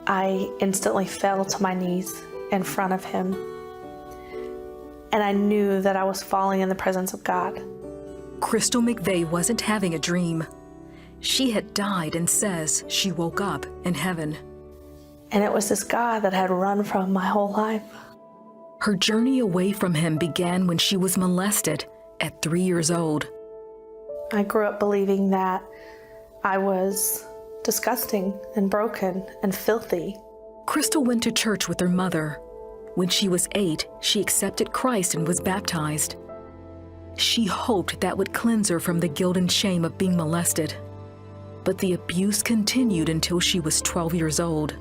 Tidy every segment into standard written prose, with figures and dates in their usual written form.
I instantly fell to my knees in front of him. And I knew that I was falling in the presence of God. Crystal McVeigh wasn't having a dream. She had died and says she woke up in heaven. And it was this God that I had run from my whole life. Her journey away from him began when she was molested at 3 years old. I grew up believing that I was disgusting and broken and filthy. Crystal went to church with her mother. When she was 8, she accepted Christ and was baptized. She hoped that would cleanse her from the guilt and shame of being molested. But the abuse continued until she was 12 years old.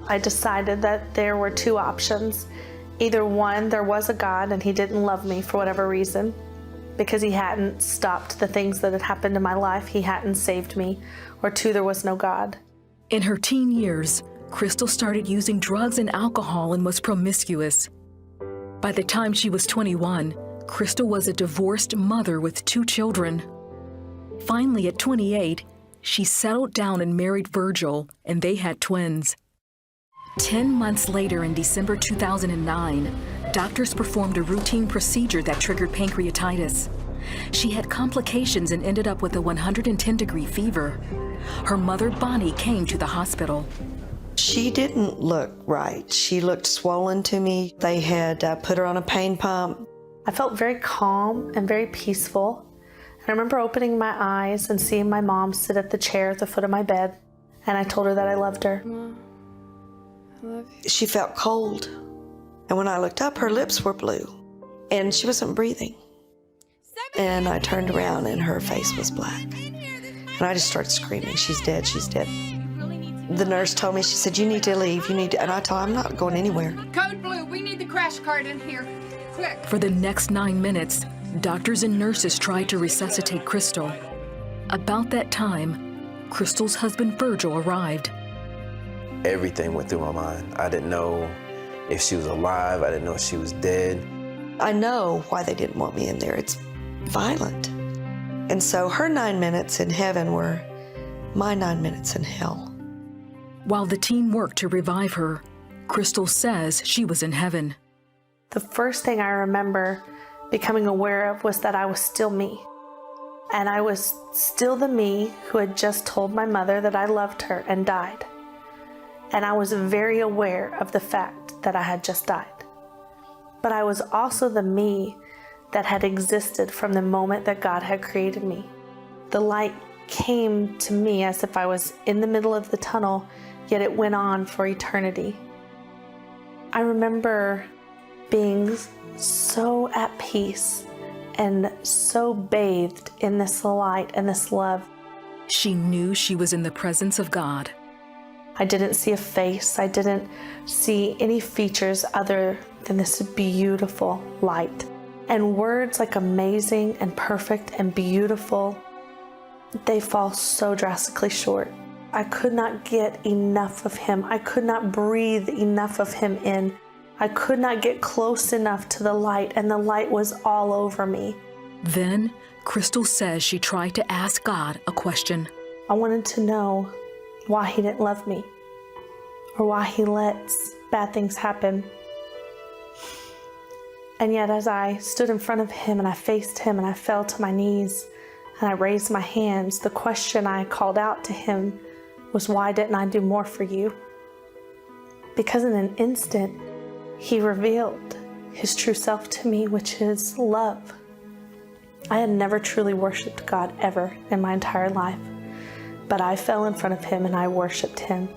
I decided that there were two options. Either one, there was a God and he didn't love me for whatever reason, because he hadn't stopped the things that had happened in my life, he hadn't saved me, or two, there was no God. In her teen years, Crystal started using drugs and alcohol and was promiscuous. By the time she was 21, Crystal was a divorced mother with 2 children. Finally, at 28, she settled down and married Virgil, and they had twins. 10 months later, in December 2009, doctors performed a routine procedure that triggered pancreatitis. She had complications and ended up with a 110-degree fever. Her mother, Bonnie, came to the hospital. She didn't look right. She looked swollen to me. They had put her on a pain pump. I felt very calm and very peaceful. And I remember opening my eyes and seeing my mom sit at the chair at the foot of my bed. And I told her that I loved her. Mom, I love you. She felt cold. And when I looked up, her lips were blue. And she wasn't breathing. And I turned around and her face was black. And I just started screaming, she's dead, she's dead. The nurse told me, she said, you need to leave, you need to, and I told her, I'm not going anywhere. Code blue, we need the crash cart in here. Quick. For the next 9 minutes, doctors and nurses tried to resuscitate Crystal. About that time, Crystal's husband Virgil arrived. Everything went through my mind. I didn't know if she was alive, I didn't know if she was dead. I know why they didn't want me in there. It's violent. And so her 9 minutes in heaven were my 9 minutes in hell. While the team worked to revive her, Crystal says she was in heaven. The first thing I remember becoming aware of was that I was still me. And I was still the me who had just told my mother that I loved her and died. And I was very aware of the fact that I had just died. But I was also the me that had existed from the moment that God had created me. The light came to me as if I was in the middle of the tunnel, yet it went on for eternity. I remember being so at peace and so bathed in this light and this love. She knew she was in the presence of God. I didn't see a face. I didn't see any features other than this beautiful light. And words like amazing and perfect and beautiful, they fall so drastically short. I could not get enough of him. I could not breathe enough of him in. I could not get close enough to the light, and the light was all over me. Then, Crystal says she tried to ask God a question. I wanted to know why he didn't love me, or why he lets bad things happen. And yet as I stood in front of him and I faced him and I fell to my knees and I raised my hands, the question I called out to him was, why didn't I do more for you? Because in an instant, he revealed his true self to me, which is love. I had never truly worshiped God ever in my entire life, but I fell in front of him and I worshiped him.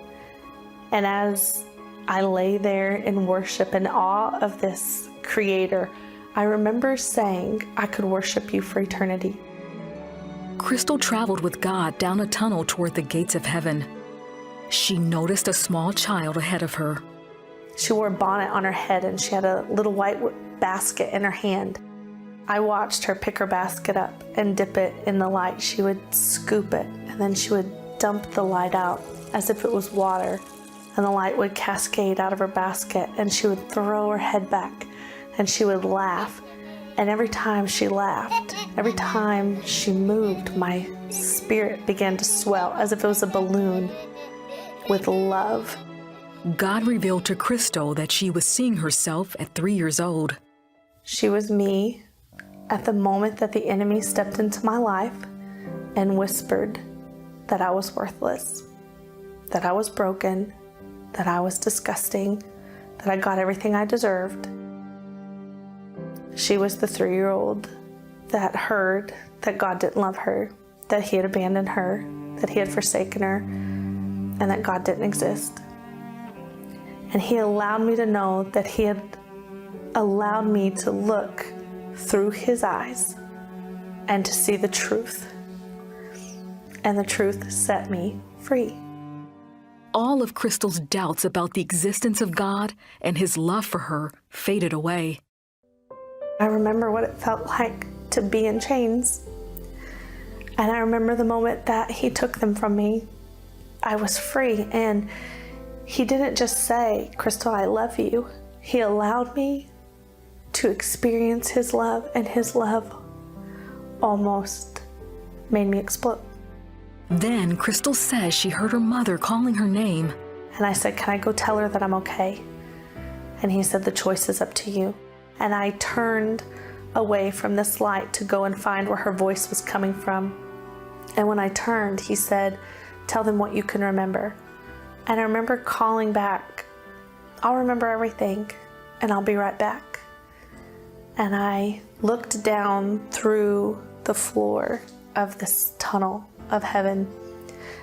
And as I lay there in worship and awe of this Creator, I remember saying, I could worship you for eternity. Crystal traveled with God down a tunnel toward the gates of heaven. She noticed a small child ahead of her. She wore a bonnet on her head and she had a little white basket in her hand. I watched her pick her basket up and dip it in the light. She would scoop it and then she would dump the light out as if it was water, and the light would cascade out of her basket, and she would throw her head back and she would laugh. And every time she laughed, every time she moved, my spirit began to swell as if it was a balloon with love. God revealed to Crystal that she was seeing herself at 3 years old. She was me at the moment that the enemy stepped into my life and whispered that I was worthless, that I was broken, that I was disgusting, that I got everything I deserved. She was the 3-year-old that heard that God didn't love her, that he had abandoned her, that he had forsaken her, and that God didn't exist. And he allowed me to know that he had allowed me to look through his eyes and to see the truth. And the truth set me free. All of Crystal's doubts about the existence of God and his love for her faded away. I remember what it felt like to be in chains. And I remember the moment that he took them from me. I was free, and he didn't just say, "Crystal, I love you." He allowed me to experience his love, and his love almost made me explode. Then Crystal says she heard her mother calling her name. And I said, "Can I go tell her that I'm okay?" And he said, "The choice is up to you." And I turned away from this light to go and find where her voice was coming from. And when I turned, he said, "Tell them what you can remember." And I remember calling back, "I'll remember everything, and I'll be right back." And I looked down through the floor of this tunnel of heaven,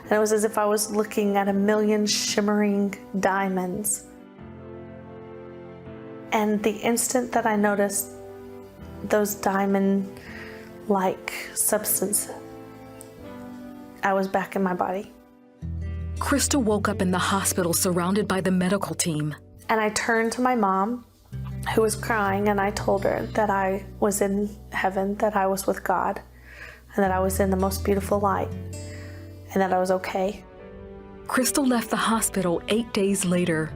and it was as if I was looking at 1,000,000 shimmering diamonds. And the instant that I noticed those diamond-like substance, I was back in my body. Crystal woke up in the hospital surrounded by the medical team. And I turned to my mom, who was crying, and I told her that I was in heaven, that I was with God, and that I was in the most beautiful light, and that I was okay. Crystal left the hospital 8 days later.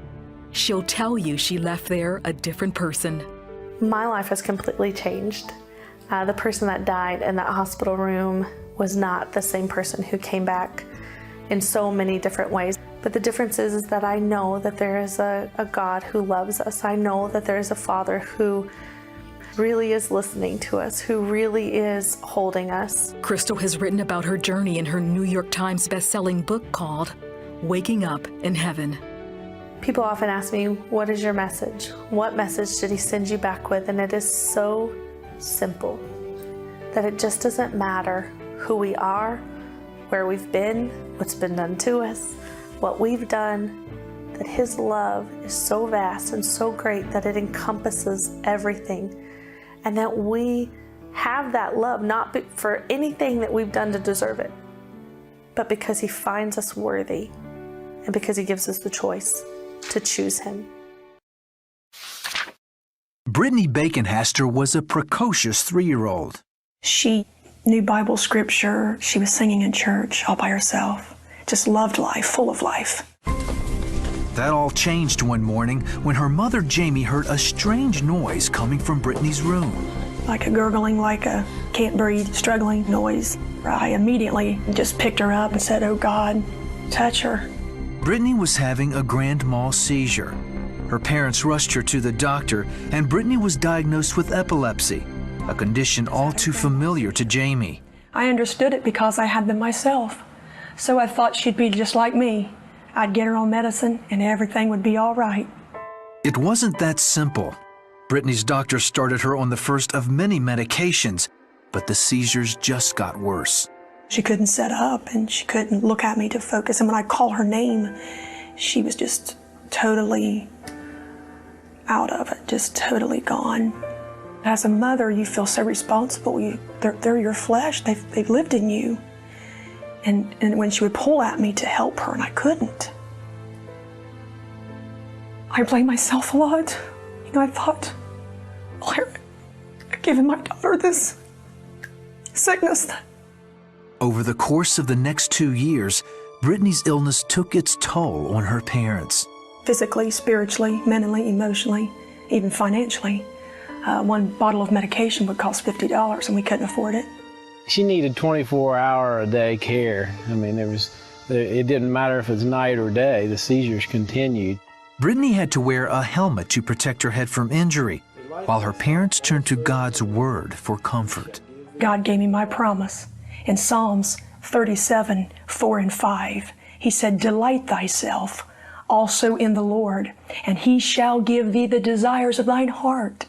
She'll tell you she left there a different person. My life has completely changed. The person that died in that hospital room was not the same person who came back in so many different ways. But the difference is that I know that there is a God who loves us. I know that there is a Father who really is listening to us, who really is holding us. Crystal has written about her journey in her New York Times best-selling book called Waking Up in Heaven. People often ask me, "What is your message? What message did he send you back with?" And it is so simple, that it just doesn't matter who we are, where we've been, what's been done to us, what we've done, that his love is so vast and so great that it encompasses everything. And that we have that love not for anything that we've done to deserve it, but because he finds us worthy and because he gives us the choice to choose him. Brittany Baconhaster was a precocious 3-year-old. She knew Bible scripture. She was singing in church all by herself. Just loved life, full of life. That all changed one morning when her mother Jamie heard a strange noise coming from Brittany's room. Like a gurgling, like a can't breathe, struggling noise. I immediately just picked her up and said, "Oh God, touch her." Brittany was having a grand mal seizure. Her parents rushed her to the doctor, and Brittany was diagnosed with epilepsy, a condition all too familiar to Jamie. I understood it because I had them myself. So I thought she'd be just like me. I'd get her on medicine and everything would be all right. It wasn't that simple. Brittany's doctor started her on the first of many medications, but the seizures just got worse. She couldn't sit up and she couldn't look at me to focus. And when I call her name, she was just totally out of it, just totally gone. As a mother, you feel so responsible. They're your flesh. They've lived in you. And when she would pull at me to help her, and I couldn't, I blamed myself a lot. I thought, I've given my daughter this sickness. Over the course of the next 2 years, Brittany's illness took its toll on her parents. Physically, spiritually, mentally, emotionally, even financially. One bottle of medication would cost $50 and we couldn't afford it. She needed 24-hour-a-day care. I mean, it didn't matter if it's night or day, the seizures continued. Brittany had to wear a helmet to protect her head from injury, while her parents turned to God's word for comfort. God gave me my promise. In Psalms 37, 4 and 5, he said, "Delight thyself also in the Lord, and he shall give thee the desires of thine heart."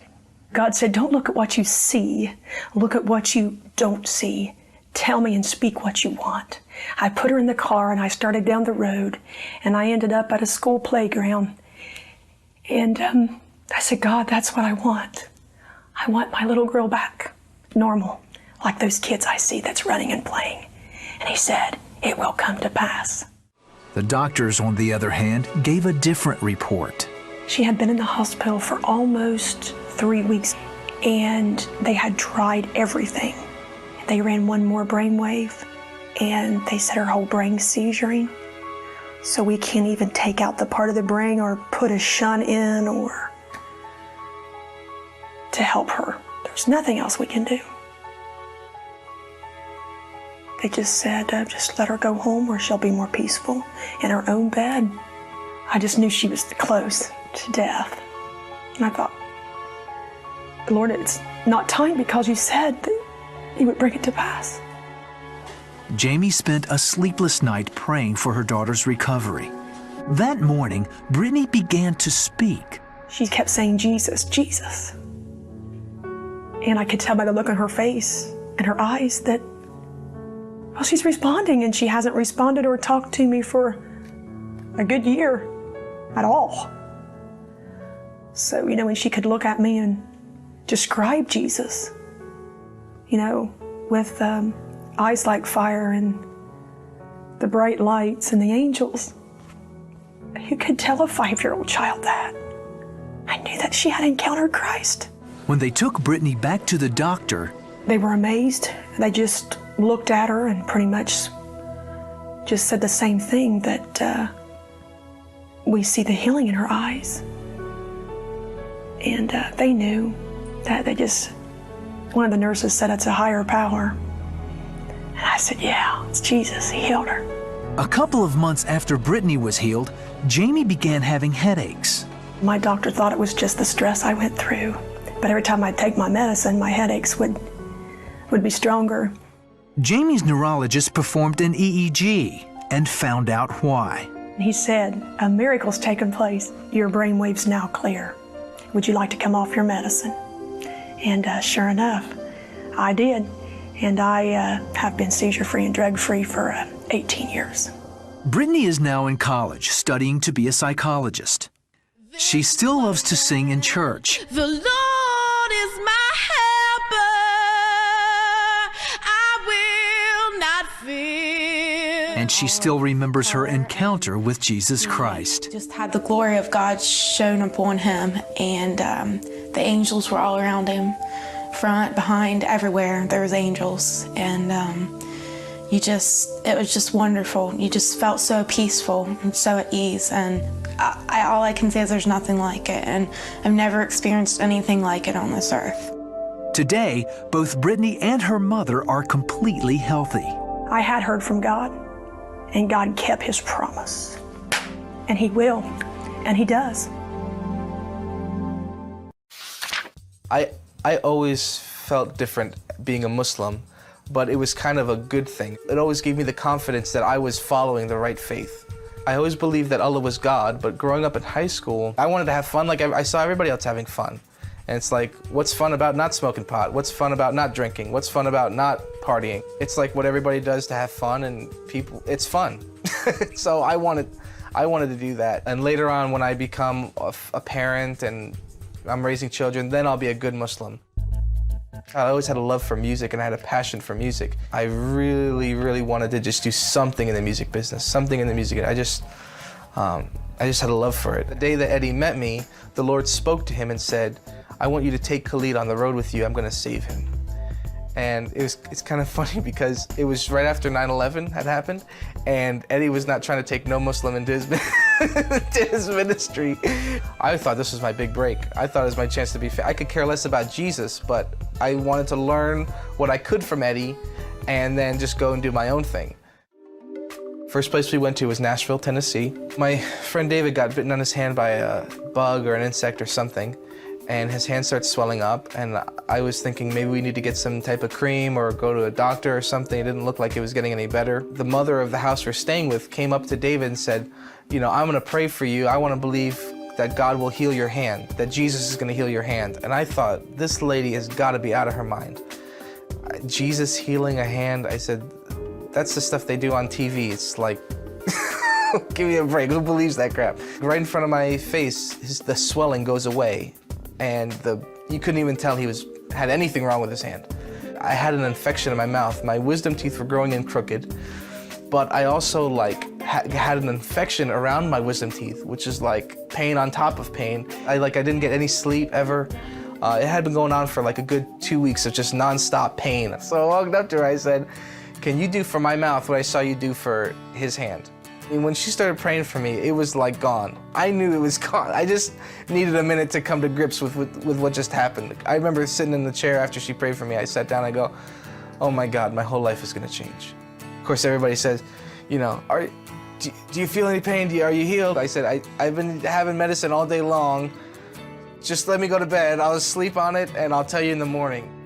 God said, don't look at what you see, look at what you don't see. Tell me and speak what you want. I put her in the car and I started down the road, and I ended up at a school playground. And I said, God, that's what I want. I want my little girl back, normal, like those kids I see that's running and playing. And he said, it will come to pass. The doctors, on the other hand, gave a different report. She had been in the hospital for almost 3 weeks, and they had tried everything. They ran one more brainwave, and they said her whole brain's seizuring. So we can't even take out the part of the brain or put a shunt in or to help her. There's nothing else we can do. They just said, just let her go home where she'll be more peaceful in her own bed. I just knew she was close to death. And I thought, Lord, it's not time because you said that you would bring it to pass. Jamie spent a sleepless night praying for her daughter's recovery. That morning, Brittany began to speak. She kept saying, Jesus, Jesus. And I could tell by the look on her face and her eyes that, well, she's responding, and she hasn't responded or talked to me for a good year at all. So, when she could look at me and describe Jesus, with eyes like fire and the bright lights and the angels, you could tell a 5-year-old child that. I knew that she had encountered Christ. When they took Brittany back to the doctor, they were amazed. They just looked at her and pretty much just said the same thing, that we see the healing in her eyes. And they knew that one of the nurses said it's a higher power. And I said, yeah, it's Jesus, he healed her. A couple of months after Brittany was healed, Jamie began having headaches. My doctor thought it was just the stress I went through. But every time I'd take my medicine, my headaches would be stronger. Jamie's neurologist performed an EEG and found out why. He said, a miracle's taken place. Your brainwave's now clear. Would you like to come off your medicine? And sure enough, I did. And I have been seizure-free and drug-free for 18 years. Brittany is now in college, studying to be a psychologist. She still loves to sing in church. The Lord is my helper. I will not fear. And she still remembers her encounter with Jesus Christ. Just had the glory of God shone upon him, and the angels were all around him, front, behind, everywhere. There was angels, and it was just wonderful. You just felt so peaceful and so at ease, and all I can say is there's nothing like it, and I've never experienced anything like it on this earth. Today, both Brittany and her mother are completely healthy. I had heard from God, and God kept his promise. And he will, and he does. I always felt different being a Muslim, but it was kind of a good thing. It always gave me the confidence that I was following the right faith. I always believed that Allah was God, but growing up in high school, I wanted to have fun like I saw everybody else having fun. And it's like, what's fun about not smoking pot? What's fun about not drinking? What's fun about not partying? It's like what everybody does to have fun, and it's fun. So I wanted to do that. And later on, when I become a parent and I'm raising children, then I'll be a good Muslim. I always had a love for music, and I had a passion for music. I really, really wanted to just do something in the music business, something in the music. I just had a love for it. The day that Eddie met me, the Lord spoke to him and said, I want you to take Khalid on the road with you. I'm going to save him. And it's kind of funny because it was right after 9/11 had happened, and Eddie was not trying to take no Muslim into his, to his ministry. I thought this was my big break. I thought it was my chance to be I could care less about Jesus, but I wanted to learn what I could from Eddie and then just go and do my own thing. First place we went to was Nashville, Tennessee. My friend David got bitten on his hand by a bug or an insect or something, and his hand starts swelling up, and I was thinking maybe we need to get some type of cream or go to a doctor or something. It didn't look like it was getting any better. The mother of the house we're staying with came up to David and said, you know, I'm gonna pray for you. I wanna believe that God will heal your hand, that Jesus is gonna heal your hand. And I thought, this lady has gotta be out of her mind. Jesus healing a hand, I said, that's the stuff they do on TV. It's like, give me a break, who believes that crap? Right in front of my face, the swelling goes away, and you couldn't even tell he had anything wrong with his hand. I had an infection in my mouth. My wisdom teeth were growing in crooked, but I also had an infection around my wisdom teeth, which is like pain on top of pain. I didn't get any sleep ever. It had been going on for like a good 2 weeks of just nonstop pain. So I walked up to her, I said, can you do for my mouth what I saw you do for his hand? And when she started praying for me, it was like gone. I knew it was gone. I just needed a minute to come to grips with what just happened. I remember sitting in the chair after she prayed for me. I sat down, I go, oh my God, my whole life is gonna change. Of course, everybody says, you know, do you feel any pain? Are you healed? I said, I've been having medicine all day long. Just let me go to bed. I'll sleep on it and I'll tell you in the morning.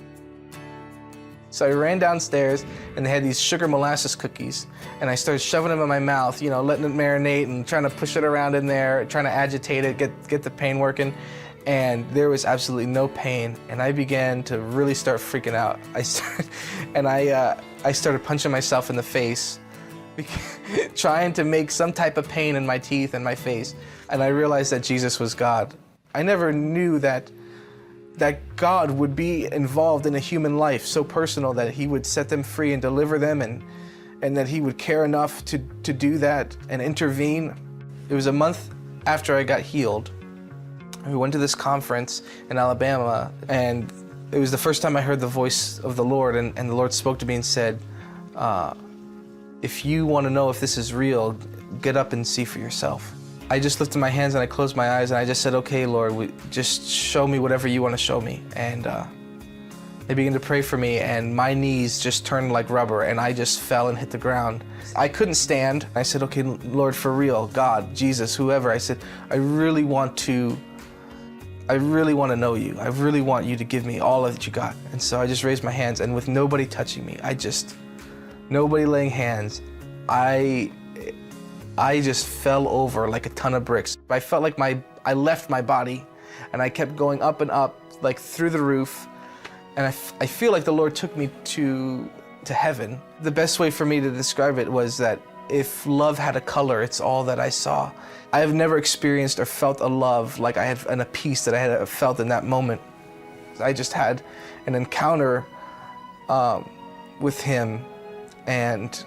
So I ran downstairs and they had these sugar molasses cookies, and I started shoving them in my mouth, you know, letting it marinate and trying to push it around in there, trying to agitate it, get the pain working. And there was absolutely no pain, and I began to really start freaking out. I started punching myself in the face, trying to make some type of pain in my teeth and my face. And I realized that Jesus was God. I never knew that God would be involved in a human life so personal that he would set them free and deliver them, and that he would care enough to do that and intervene. It was a month after I got healed. We went to this conference in Alabama, and it was the first time I heard the voice of the Lord, and the Lord spoke to me and said, if you want to know if this is real, get up and see for yourself. I just lifted my hands and I closed my eyes and I just said, okay, Lord, just show me whatever you want to show me. And they began to pray for me, and my knees just turned like rubber, and I just fell and hit the ground. I couldn't stand. I said, okay, Lord, for real, God, Jesus, whoever. I said, I really want to know you. I really want you to give me all that you got. And so I just raised my hands, and with nobody touching me, nobody laying hands, I just fell over like a ton of bricks. I felt like I left my body, and I kept going up and up, like through the roof. And I feel like the Lord took me to heaven. The best way for me to describe it was that if love had a color, it's all that I saw. I have never experienced or felt a love like I had, and a peace that I had felt in that moment. I just had an encounter with him, and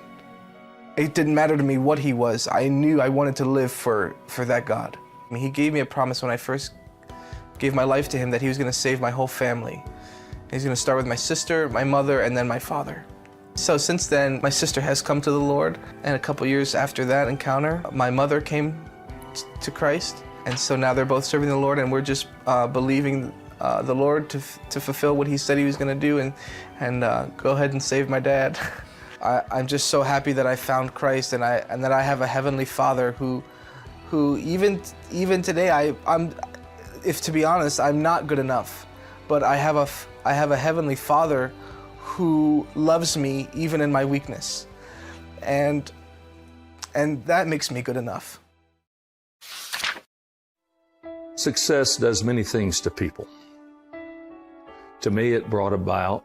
it didn't matter to me what he was. I knew I wanted to live for that God. I mean, he gave me a promise when I first gave my life to him that he was gonna save my whole family. He's gonna start with my sister, my mother, and then my father. So since then, my sister has come to the Lord, and a couple years after that encounter, my mother came to Christ. And so now they're both serving the Lord, and we're just believing the Lord to fulfill what he said he was gonna do, and go ahead and save my dad. I'm just so happy that I found Christ, and that I have a heavenly Father who even today, if to be honest, I'm not good enough, but I have a heavenly Father who loves me even in my weakness, and that makes me good enough. Success does many things to people. To me, it brought about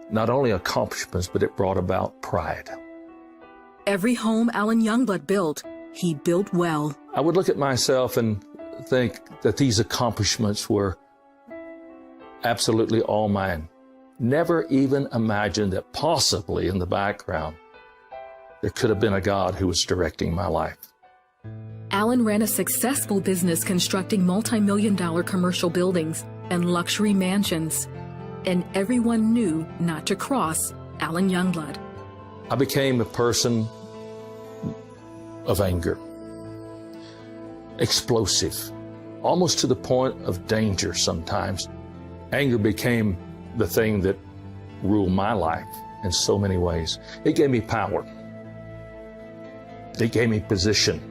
not only accomplishments, but it brought about pride. Every home Alan Youngblood built, he built well. I would look at myself and think that these accomplishments were absolutely all mine. Never even imagined that possibly in the background there could have been a God who was directing my life. Alan ran a successful business constructing multi-million-dollar commercial buildings and luxury mansions, and everyone knew not to cross Alan Youngblood. I became a person of anger, explosive, almost to the point of danger sometimes. Anger became the thing that ruled my life in so many ways. It gave me power. They gave me position.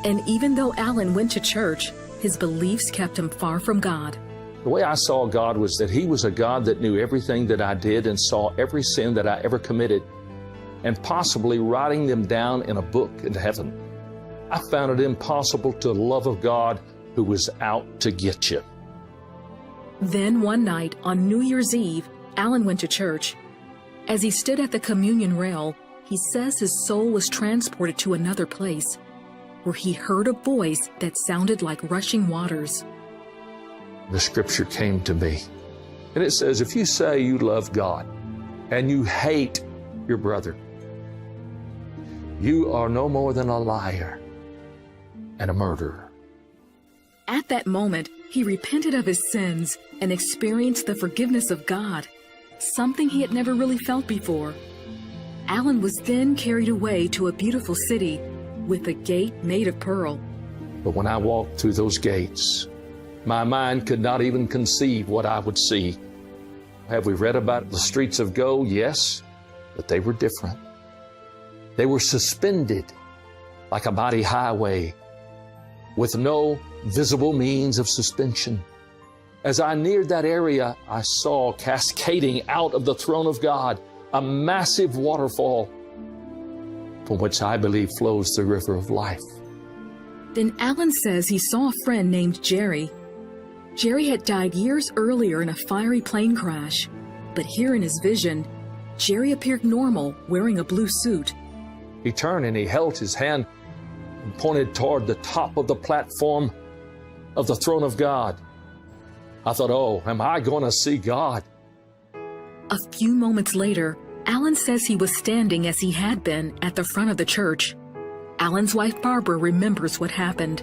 And even though Alan went to church, his beliefs kept him far from God. The way I saw God was that He was a God that knew everything that I did and saw every sin that I ever committed, and possibly writing them down in a book in heaven. I found it impossible to love a God who was out to get you. Then one night on New Year's Eve, Alan went to church. As he stood at the communion rail, he says his soul was transported to another place, where he heard a voice that sounded like rushing waters. The scripture came to me, and it says, if you say you love God and you hate your brother, you are no more than a liar and a murderer. At that moment, he repented of his sins and experienced the forgiveness of God, something he had never really felt before. Alan was then carried away to a beautiful city with a gate made of pearl. But when I walked through those gates, my mind could not even conceive what I would see. Have we read about the streets of gold? Yes, but they were different. They were suspended like a mighty highway with no visible means of suspension. As I neared that area, I saw cascading out of the throne of God a massive waterfall from which I believe flows the river of life. Then Alan says he saw a friend named Jerry. Jerry had died years earlier in a fiery plane crash, but here in his vision, Jerry appeared normal, wearing a blue suit. He turned and he held his hand and pointed toward the top of the platform of the throne of God. I thought, oh, am I going to see God? A few moments later, Alan says he was standing as he had been at the front of the church. Alan's wife, Barbara, remembers what happened.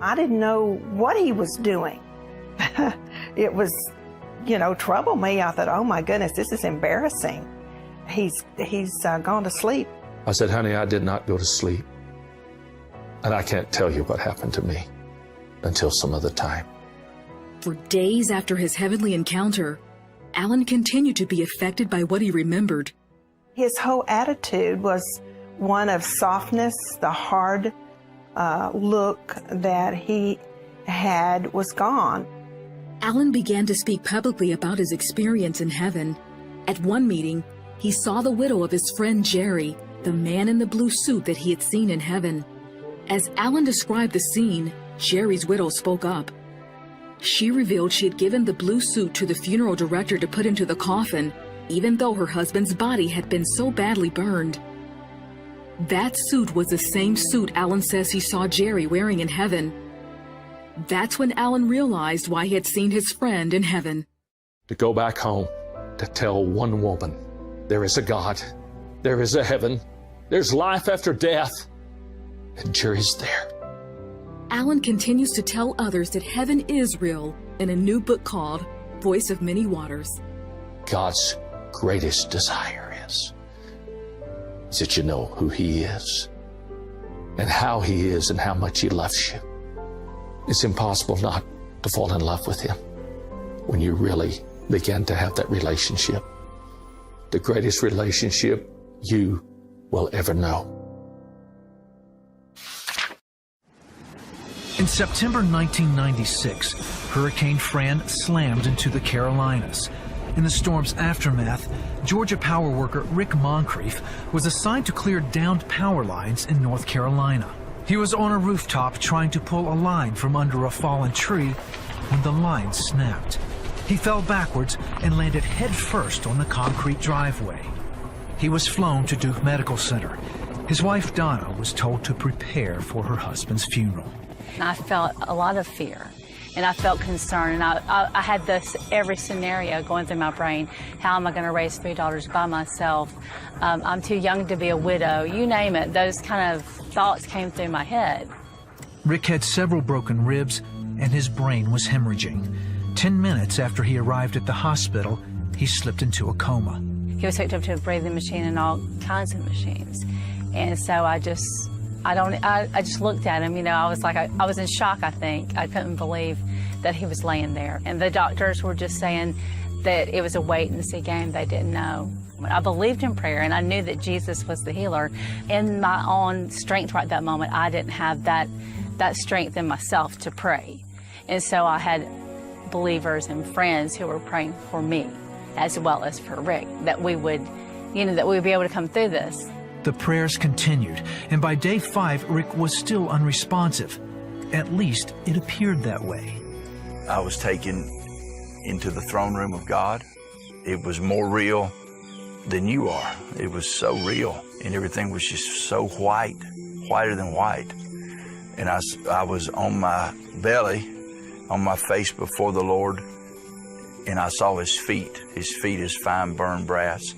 I didn't know what he was doing. It was, troubled me. I thought, oh my goodness, this is embarrassing. He's gone to sleep. I said, honey, I did not go to sleep. And I can't tell you what happened to me until some other time. For days after his heavenly encounter, Alan continued to be affected by what he remembered. His whole attitude was one of softness. The hard look that he had was gone. Alan began to speak publicly about his experience in heaven. At one meeting, he saw the widow of his friend Jerry, the man in the blue suit that he had seen in heaven. As Alan described the scene, Jerry's widow spoke up. She revealed she had given the blue suit to the funeral director to put into the coffin, even though her husband's body had been so badly burned. That suit was the same suit Alan says he saw Jerry wearing in heaven. That's when Alan realized why he had seen his friend in heaven. To go back home, to tell one woman, there is a God, there is a heaven, there's life after death, and Jerry's there. Alan continues to tell others that heaven is real in a new book called Voice of Many Waters. God's greatest desire is that you know who He is and how He is and how much He loves you. It's impossible not to fall in love with Him when you really begin to have that relationship, the greatest relationship you will ever know. In September 1996, Hurricane Fran slammed into the Carolinas. In the storm's aftermath, Georgia power worker Rick Moncrief was assigned to clear downed power lines in North Carolina. He was on a rooftop trying to pull a line from under a fallen tree when the line snapped. He fell backwards and landed headfirst on the concrete driveway. He was flown to Duke Medical Center. His wife Donna was told to prepare for her husband's funeral. I felt a lot of fear, and I felt concern, and I had every scenario going through my brain. How am I going to raise 3 daughters by myself? I'm too young to be a widow. You name it, those kind of thoughts came through my head. Rick had several broken ribs, and his brain was hemorrhaging. 10 minutes after he arrived at the hospital, he slipped into a coma. He was hooked up to a breathing machine and all kinds of machines, and so I just looked at him, I was like, I was in shock, I think. I couldn't believe that he was laying there. And the doctors were just saying that it was a wait-and-see game. They didn't know. I believed in prayer, and I knew that Jesus was the healer. In my own strength right that moment, I didn't have that strength in myself to pray. And so I had believers and friends who were praying for me, as well as for Rick, that we would, that we would be able to come through this. The prayers continued, and by day 5, Rick was still unresponsive. At least it appeared that way. I was taken into the throne room of God. It was more real than you are. It was so real, and everything was just so white, whiter than white. And I was on my belly, on my face before the Lord, and I saw his feet. His feet is fine burned brass.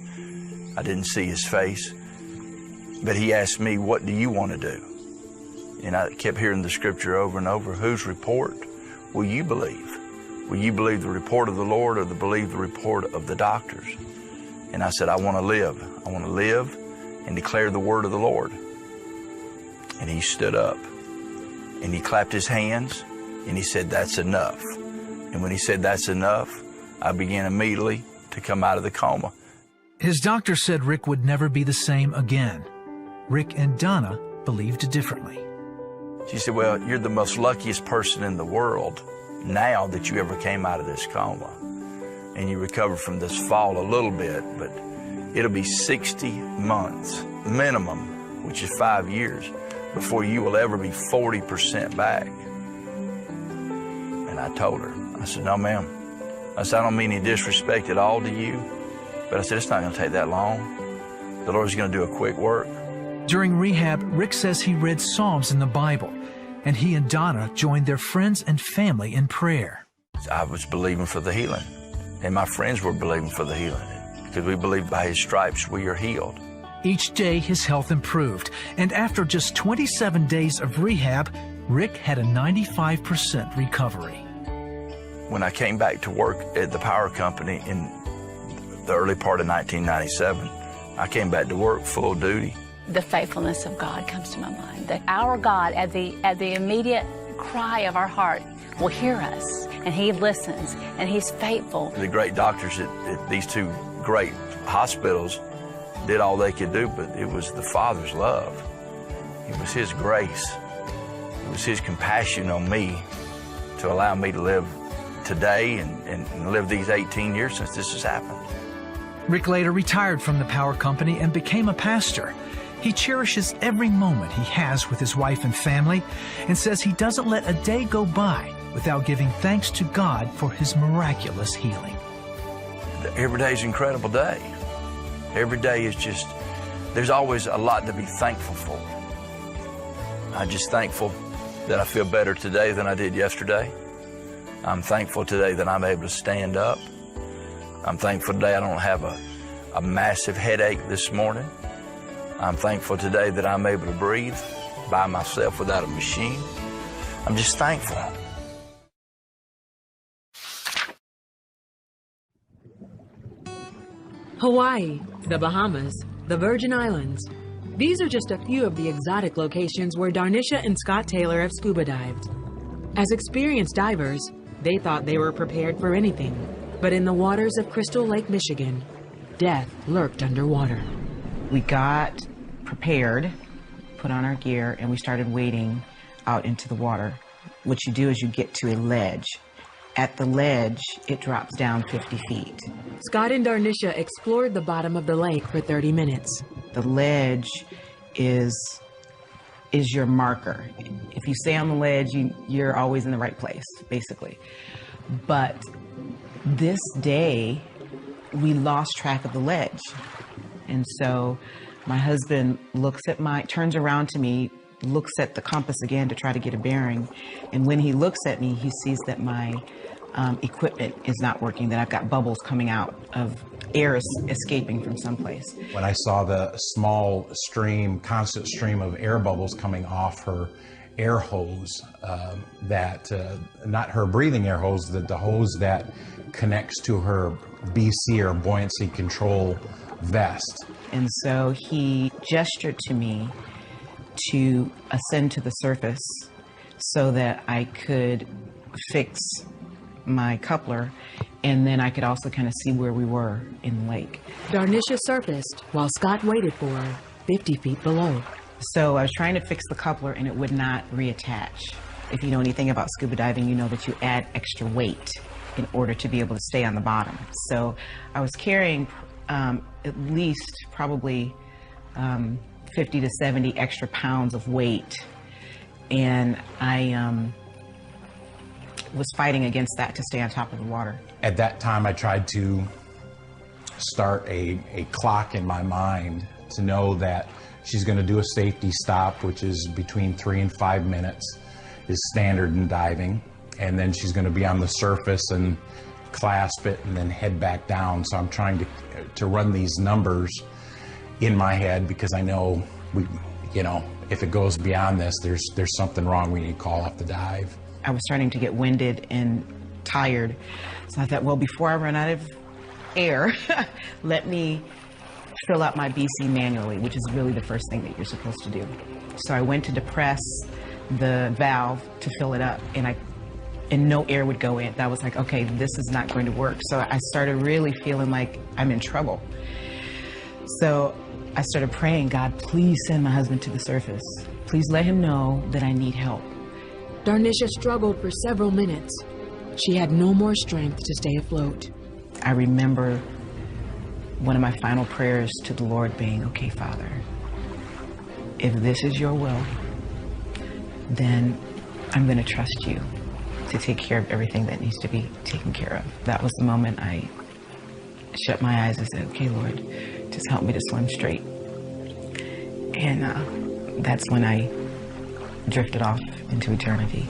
I didn't see his face, but he asked me, what do you want to do? And I kept hearing the scripture over and over, whose report will you believe? Will you believe the report of the Lord or believe the report of the doctors? And I said, I want to live. I want to live and declare the word of the Lord. And he stood up and he clapped his hands and he said, that's enough. And when he said, that's enough, I began immediately to come out of the coma. His doctor said Rick would never be the same again. Rick and Donna believed differently. She said, well, you're the most luckiest person in the world now that you ever came out of this coma. And you recovered from this fall a little bit, but it'll be 60 months minimum, which is 5 years, before you will ever be 40% back. And I told her, I said, no, ma'am. I said, I don't mean any disrespect at all to you, but I said, it's not going to take that long. The Lord's going to do a quick work. During rehab, Rick says he read Psalms in the Bible, and he and Donna joined their friends and family in prayer. I was believing for the healing, and my friends were believing for the healing, because we believe by his stripes we are healed. Each day, his health improved, and after just 27 days of rehab, Rick had a 95% recovery. When I came back to work at the power company in the early part of 1997, I came back to work full duty. The faithfulness of God comes to my mind, that our God, at the immediate cry of our heart, will hear us, and he listens, and he's faithful. The great doctors at these two great hospitals did all they could do, but it was the Father's love. It was his grace. It was his compassion on me to allow me to live today and live these 18 years since this has happened. Rick later retired from the power company and became a pastor. He cherishes every moment he has with his wife and family and says he doesn't let a day go by without giving thanks to God for his miraculous healing. Every day is an incredible day. Every day is just, there's always a lot to be thankful for. I'm just thankful that I feel better today than I did yesterday. I'm thankful today that I'm able to stand up. I'm thankful today I don't have a massive headache this morning. I'm thankful today that I'm able to breathe by myself without a machine. I'm just thankful. Hawaii, the Bahamas, the Virgin Islands. These are just a few of the exotic locations where Darnisha and Scott Taylor have scuba dived. As experienced divers, they thought they were prepared for anything. But in the waters of Crystal Lake, Michigan, death lurked underwater. We got prepared, put on our gear, and we started wading out into the water. What you do is you get to a ledge. At the ledge, it drops down 50 feet. Scott and Darnisha explored the bottom of the lake for 30 minutes. The ledge is your marker. If you stay on the ledge, you're always in the right place, basically. But this day, we lost track of the ledge. And so my husband turns around to me, looks at the compass again to try to get a bearing. And when he looks at me, he sees that my equipment is not working, that I've got bubbles coming out of air escaping from someplace. When I saw the small stream, constant stream of air bubbles coming off her air hose, not her breathing air hose, the hose that connects to her BC or buoyancy control vest. And so he gestured to me to ascend to the surface so that I could fix my coupler And then I could also kind of see where we were in the lake. Darnisha surfaced while Scott waited for her 50 feet below. So I was trying to fix the coupler and it would not reattach. If you know anything about scuba diving, you know that you add extra weight in order to be able to stay on the bottom. So I was carrying at least probably 50 to 70 extra pounds of weight. And I was fighting against that to stay on top of the water. At that time, I tried to start a clock in my mind to know that she's going to do a safety stop, which is between 3 and 5 minutes, is standard in diving. And then she's going to be on the surface and clasp it and then head back down. So I'm trying to run these numbers in my head because I know if it goes beyond this, there's something wrong. We need to call off the dive. I was starting to get winded and tired. So I thought, well, before I run out of air, let me fill out my BC manually, which is really the first thing that you're supposed to do. So I went to depress the valve to fill it up, and no air would go in. I was like, okay, this is not going to work. So I started really feeling like I'm in trouble. So I started praying, God, please send my husband to the surface. Please let him know that I need help. Darnisha struggled for several minutes. She had no more strength to stay afloat. I remember one of my final prayers to the Lord being, okay, Father, if this is your will, then I'm going to trust you to take care of everything that needs to be taken care of. That was the moment I shut my eyes and said, okay, Lord, just help me to swim straight. And that's when I drifted off into eternity.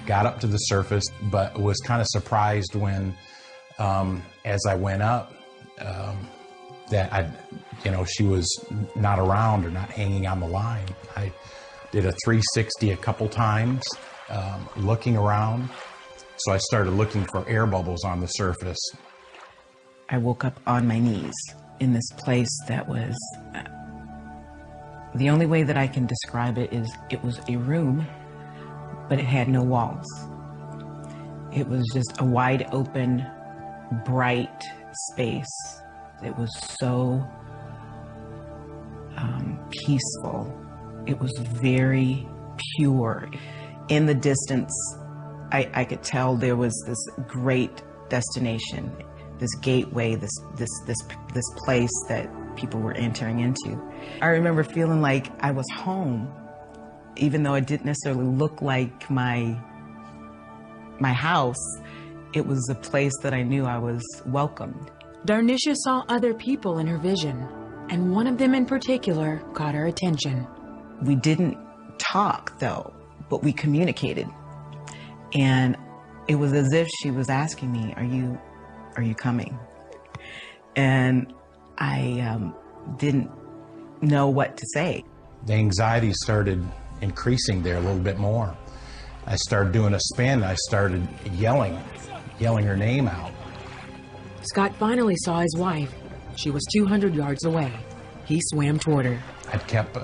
Got up to the surface, but was kind of surprised when, as I went up, that she was not around or not hanging on the line. I did a 360 a couple times, looking around. So I started looking for air bubbles on the surface. I woke up on my knees in this place that was, the only way that I can describe it is it was a room, but it had no walls. It was just a wide open, bright space. It was so peaceful. It was very pure. In the distance, I could tell there was this great destination, this gateway, this place that people were entering into. I remember feeling like I was home, even though it didn't necessarily look like my house. It was a place that I knew I was welcomed. Darnisha saw other people in her vision, and one of them in particular caught her attention. We didn't talk, though, but we communicated. And it was as if she was asking me, are you coming? And I didn't know what to say. The anxiety started increasing there a little bit more. I started doing a spin. I started yelling her name out. Scott finally saw his wife. She was 200 yards away. He swam toward her. I kept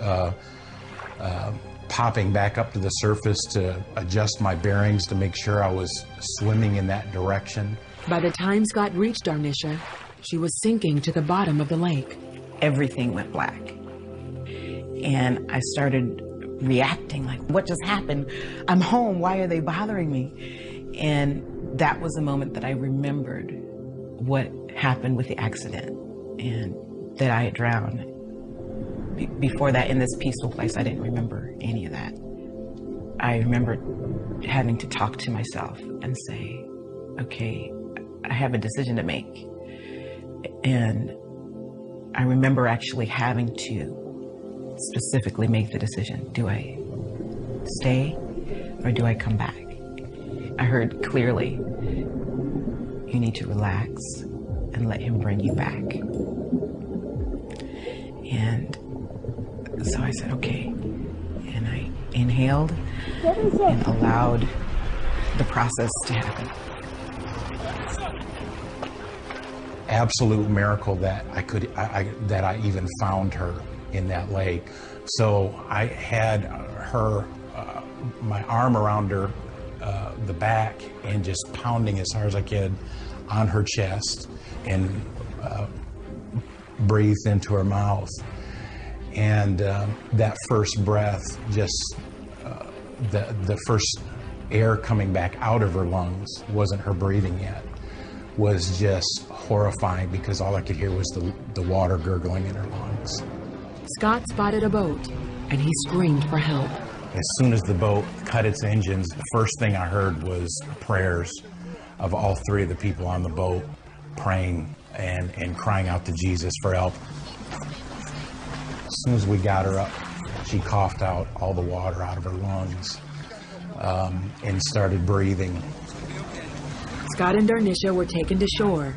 popping back up to the surface to adjust my bearings to make sure I was swimming in that direction. By the time Scott reached Darnisha, she was sinking to the bottom of the lake. Everything went black. And I started reacting like, what just happened? I'm home, why are they bothering me? And that was the moment that I remembered what happened with the accident and that I had drowned. Before that, in this peaceful place, I didn't remember any of that. I remember having to talk to myself and say, okay, I have a decision to make. And I remember actually having to specifically make the decision. Do I stay or do I come back? I heard clearly, you need to relax and let him bring you back. And so I said, okay. And I inhaled and allowed the process to happen. Absolute miracle that that I even found her in that lake. So I had her, my arm around her the back and just pounding as hard as I could on her chest and breathed into her mouth. And that first breath, just the first air coming back out of her lungs, wasn't her breathing yet, was just horrifying because all I could hear was the water gurgling in her lungs. Scott spotted a boat, and he screamed for help. As soon as the boat cut its engines, the first thing I heard was prayers of all three of the people on the boat praying and crying out to Jesus for help. As soon as we got her up, she coughed out all the water out of her lungs and started breathing. Scott and Darnisha were taken to shore.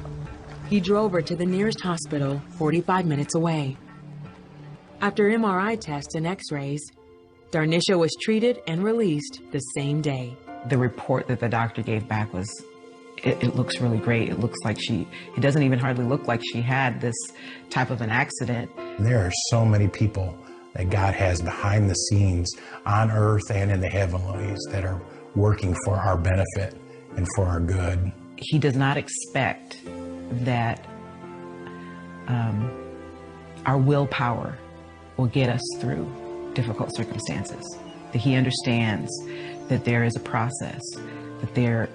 He drove her to the nearest hospital, 45 minutes away. After MRI tests and x-rays, Darnisha was treated and released the same day. The report that the doctor gave back was, it looks really great. It looks like it doesn't even hardly look like she had this type of an accident. There are so many people that God has behind the scenes on earth and in the heavenlies that are working for our benefit and for our good. He does not expect that our willpower will get us through difficult circumstances. That he understands that there is a process, that there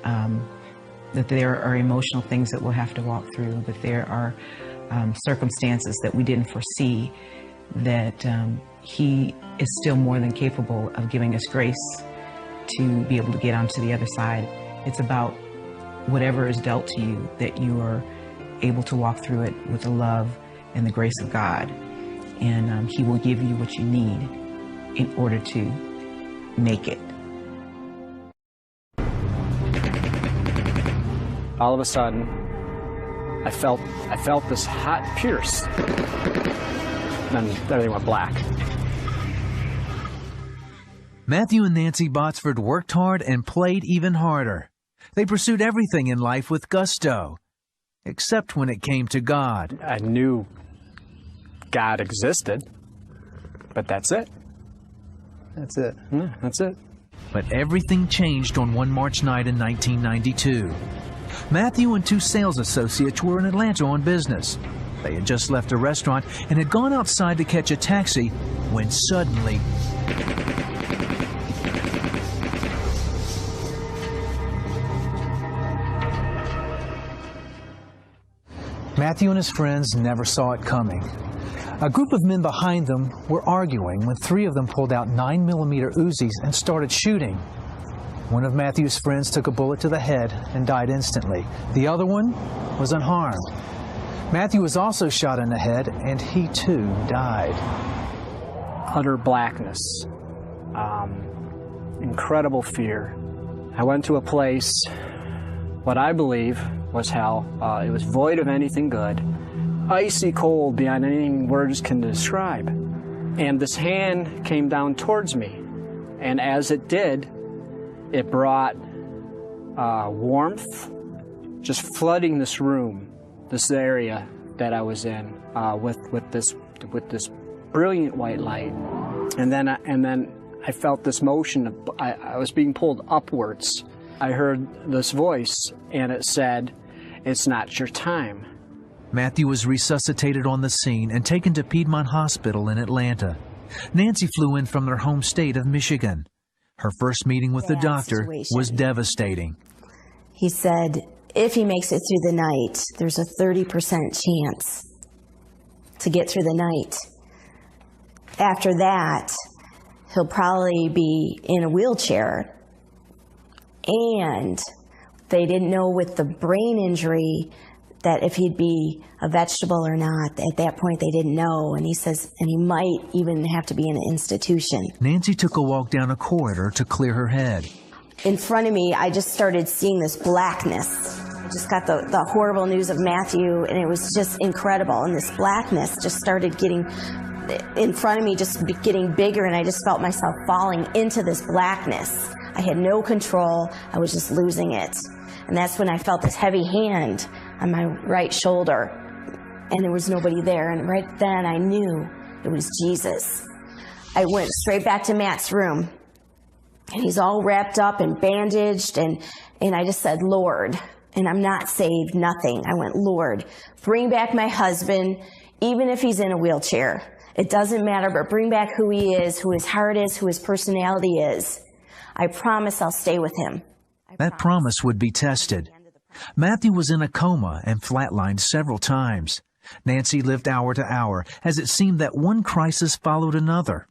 are emotional things that we'll have to walk through, that there are circumstances that we didn't foresee, that he is still more than capable of giving us grace to be able to get onto the other side. It's about whatever is dealt to you, that you are able to walk through it with the love and the grace of God. And he will give you what you need in order to make it. All of a sudden, I felt this hot pierce. Then everything went black. Matthew and Nancy Botsford worked hard and played even harder. They pursued everything in life with gusto, except when it came to God. I knew God existed, but that's it. That's it. Yeah, that's it. But everything changed on one March night in 1992. Matthew and two sales associates were in Atlanta on business. They had just left a restaurant and had gone outside to catch a taxi when suddenly... Matthew and his friends never saw it coming. A group of men behind them were arguing when three of them pulled out 9mm Uzis and started shooting. One of Matthew's friends took a bullet to the head and died instantly. The other one was unharmed. Matthew was also shot in the head, and he too died. Utter blackness. Incredible fear. I went to a place, what I believe was hell. It was void of anything good. Icy cold beyond anything words can describe. And this hand came down towards me. And as it did, it brought warmth, just flooding this room, this area that I was in, with this brilliant white light. And then I felt this motion. I was being pulled upwards. I heard this voice, and it said, "It's not your time." Matthew was resuscitated on the scene and taken to Piedmont Hospital in Atlanta. Nancy flew in from their home state of Michigan. Her first meeting with the doctor was devastating. He said, if he makes it through the night, there's a 30% chance to get through the night. After that, he'll probably be in a wheelchair. And they didn't know with the brain injury that if he'd be a vegetable or not. At that point, they didn't know. And he says, and he might even have to be in an institution. Nancy took a walk down a corridor to clear her head. In front of me, I just started seeing this blackness. I just got the horrible news of Matthew, and it was just incredible. And this blackness just started getting in front of me, just getting bigger, and I just felt myself falling into this blackness. I had no control. I was just losing it. And that's when I felt this heavy hand on my right shoulder, and there was nobody there. And right then I knew it was Jesus. I went straight back to Matt's room, And he's all wrapped up and bandaged, and I just said, Lord, and I'm not saved, nothing. I went, Lord, bring back my husband, even if he's in a wheelchair. It doesn't matter, but bring back who he is, who his heart is, who his personality is. I promise I'll stay with him. That promise would be tested. Matthew was in a coma and flatlined several times. Nancy lived hour to hour, as it seemed that one crisis followed another.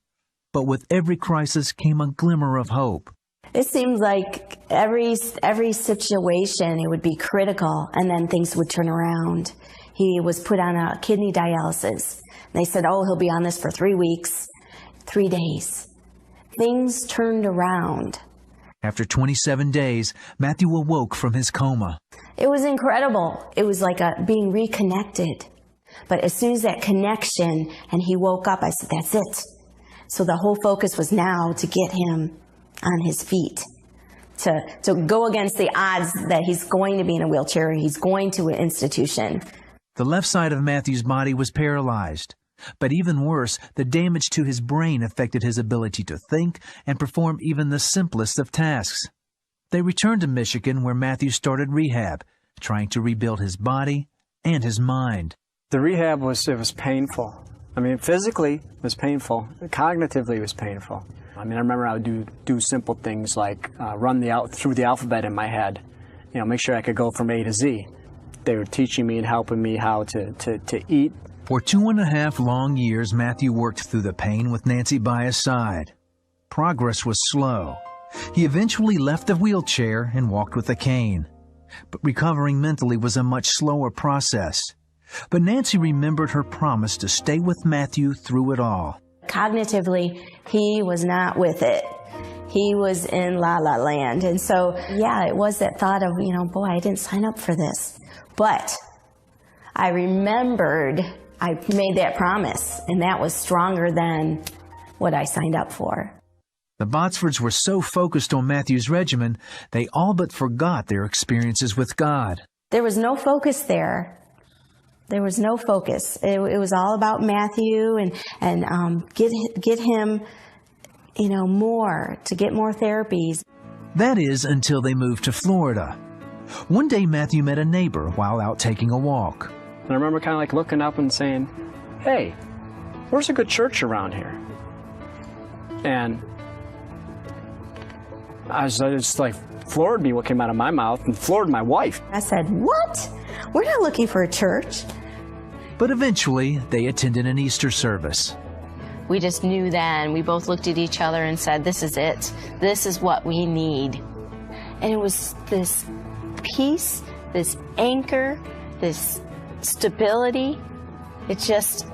But with every crisis came a glimmer of hope. It seemed like every situation, it would be critical, and then things would turn around. He was put on a kidney dialysis. They said, oh, he'll be on this for 3 weeks, 3 days. Things turned around. After 27 days, Matthew awoke from his coma. It was incredible. It was like being reconnected. But as soon as that connection, and he woke up, I said, that's it. So the whole focus was now to get him on his feet, to go against the odds that he's going to be in a wheelchair, he's going to an institution. The left side of Matthew's body was paralyzed. But even worse, the damage to his brain affected his ability to think and perform even the simplest of tasks. They returned to Michigan, where Matthew started rehab, trying to rebuild his body and his mind. The rehab was painful. I mean, physically it was painful. Cognitively it was painful. I mean, I remember I would do simple things like run through the alphabet in my head, you know, make sure I could go from A to Z. They were teaching me and helping me how to eat. For 2.5 long years, Matthew worked through the pain with Nancy by his side. Progress was slow. He eventually left the wheelchair and walked with a cane. But recovering mentally was a much slower process. But Nancy remembered her promise to stay with Matthew through it all. Cognitively, he was not with it. He was in la-la land. And so, yeah, it was that thought of, you know, boy, I didn't sign up for this. But I remembered I made that promise, and that was stronger than what I signed up for. The Botsfords were so focused on Matthew's regimen, they all but forgot their experiences with God. There was no focus there. There was no focus. It was all about Matthew and get him, you know, to get more therapies. That is until they moved to Florida. One day Matthew met a neighbor while out taking a walk. And I remember kind of like looking up and saying, hey, where's a good church around here? And I was just like, floored me what came out of my mouth and floored my wife. I said, what? We're not looking for a church. But eventually, they attended an Easter service. We just knew then. We both looked at each other and said, this is it. This is what we need. And it was this peace, this anchor, this stability. It just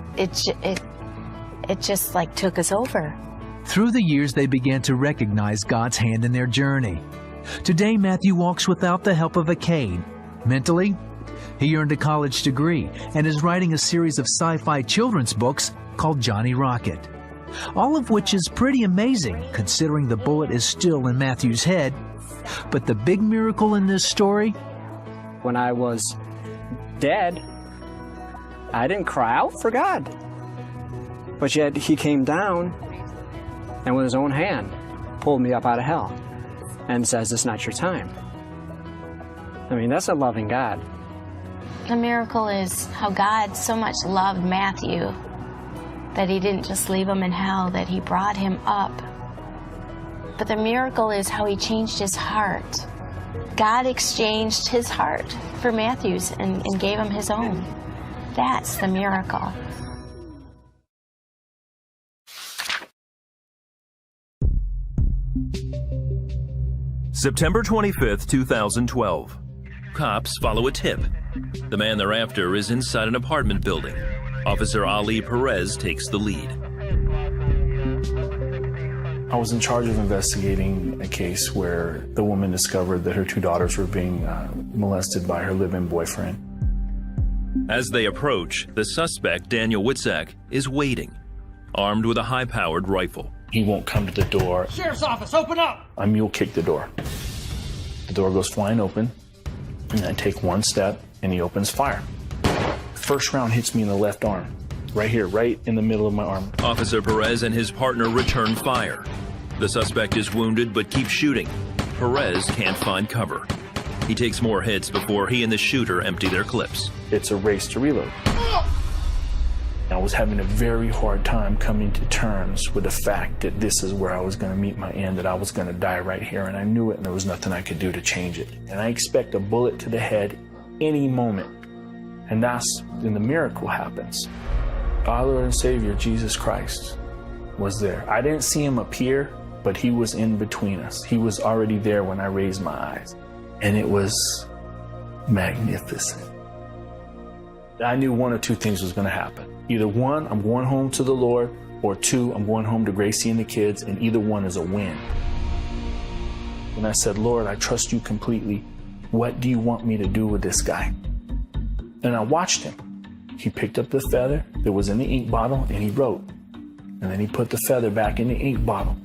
like took us over. Through the years, they began to recognize God's hand in their journey. Today, Matthew walks without the help of a cane. Mentally, he earned a college degree and is writing a series of sci-fi children's books called Johnny Rocket. All of which is pretty amazing, considering the bullet is still in Matthew's head. But the big miracle in this story? When I was dead, I didn't cry out for God. But yet he came down and with his own hand pulled me up out of hell and says, it's not your time. I mean, that's a loving God. The miracle is how God so much loved Matthew that he didn't just leave him in hell, that he brought him up. But the miracle is how he changed his heart. God exchanged his heart for Matthew's and gave him his own. That's the miracle. September 25th, 2012. Cops follow a tip. The man they're after is inside an apartment building. Officer Ali Perez takes the lead. I was in charge of investigating a case where the woman discovered that her 2 daughters were being molested by her live-in boyfriend. As they approach, the suspect, Daniel Witzak, is waiting, armed with a high-powered rifle. He won't come to the door. Sheriff's office, open up! I mule kick the door. The door goes flying open, and I take one step, and he opens fire. First round hits me in the left arm, right here, right in the middle of my arm. Officer Perez and his partner return fire. The suspect is wounded but keeps shooting. Perez can't find cover. He takes more hits before he and the shooter empty their clips. It's a race to reload. I was having a very hard time coming to terms with the fact that this is where I was going to meet my end, that I was going to die right here, and I knew it, and there was nothing I could do to change it. And I expect a bullet to the head any moment, and that's when the miracle happens. Our Lord and Savior, Jesus Christ, was there. I didn't see him appear, but he was in between us. He was already there when I raised my eyes, and it was magnificent. I knew one or two things was going to happen. Either one, I'm going home to the Lord, or two, I'm going home to Gracie and the kids, and either one is a win. And I said, Lord, I trust you completely. What do you want me to do with this guy? And I watched him. He picked up the feather that was in the ink bottle, and he wrote. And then he put the feather back in the ink bottle.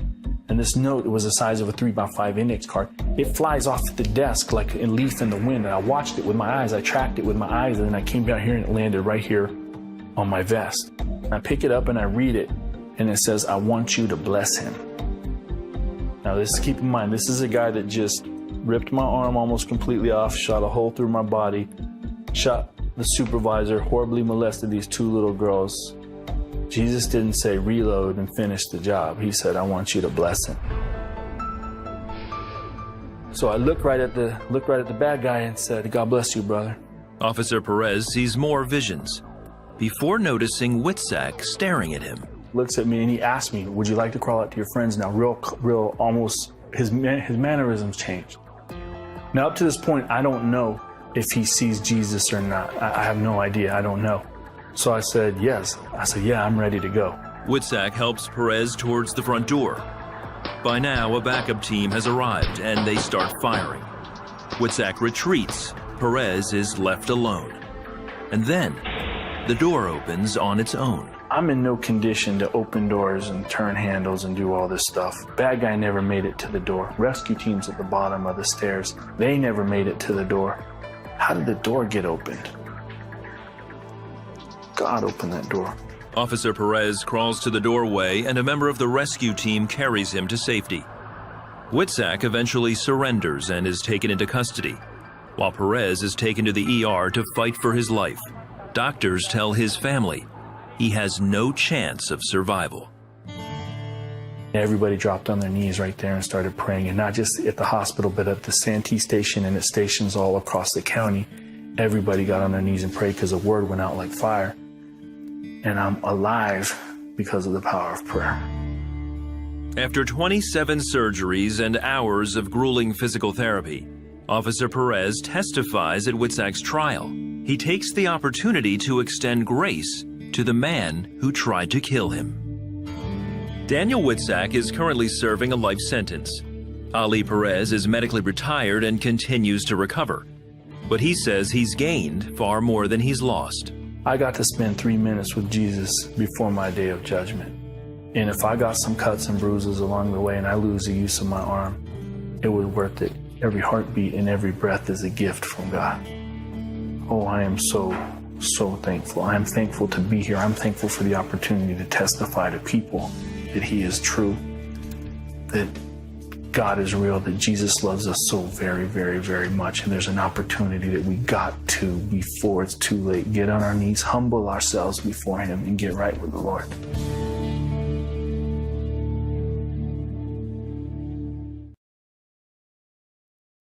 And this note, it was the size of a 3x5 index card. It flies off the desk like a leaf in the wind, and I watched it with my eyes. I tracked it with my eyes, and then I came down here and it landed right here on my vest. I pick it up and I read it, and it says, I want you to bless him. Now this, keep in mind, this is a guy that just ripped my arm almost completely off, shot a hole through my body, shot the supervisor, horribly molested these two little girls. Jesus didn't say reload and finish the job. He said, I want you to bless him. So I looked right at the bad guy and said, God bless you, brother. Officer Perez sees more visions before noticing Witzak staring at him. Looks at me and he asked me, would you like to crawl out to your friends now? Real, almost, his mannerisms changed. Now up to this point, I don't know if he sees Jesus or not. I have no idea, I don't know. So I said, yes. I said, yeah, I'm ready to go. Witzak helps Perez towards the front door. By now, a backup team has arrived and they start firing. Witzak retreats. Perez is left alone. And then, the door opens on its own. I'm in no condition to open doors and turn handles and do all this stuff. Bad guy never made it to the door. Rescue team's at the bottom of the stairs. They never made it to the door. How did the door get opened? God opened that door. Officer Perez crawls to the doorway and a member of the rescue team carries him to safety. Witzak eventually surrenders and is taken into custody, while Perez is taken to the ER to fight for his life. Doctors tell his family he has no chance of survival. Everybody dropped on their knees right there and started praying, and not just at the hospital, but at the Santee station and at stations all across the county. Everybody got on their knees and prayed because the word went out like fire. And I'm alive because of the power of prayer. After 27 surgeries and hours of grueling physical therapy, Officer Perez testifies at Witzak's trial. He takes the opportunity to extend grace to the man who tried to kill him. Daniel Witzak is currently serving a life sentence. Ali Perez is medically retired and continues to recover. But he says he's gained far more than he's lost. I got to spend 3 minutes with Jesus before my day of judgment. And if I got some cuts and bruises along the way and I lose the use of my arm, it was worth it. Every heartbeat and every breath is a gift from God. Oh, I am so thankful. I am thankful to be here. I'm thankful for the opportunity to testify to people that He is true, that God is real, that Jesus loves us so very, very, very much. And there's an opportunity that we got to, before it's too late, get on our knees, humble ourselves before Him, and get right with the Lord.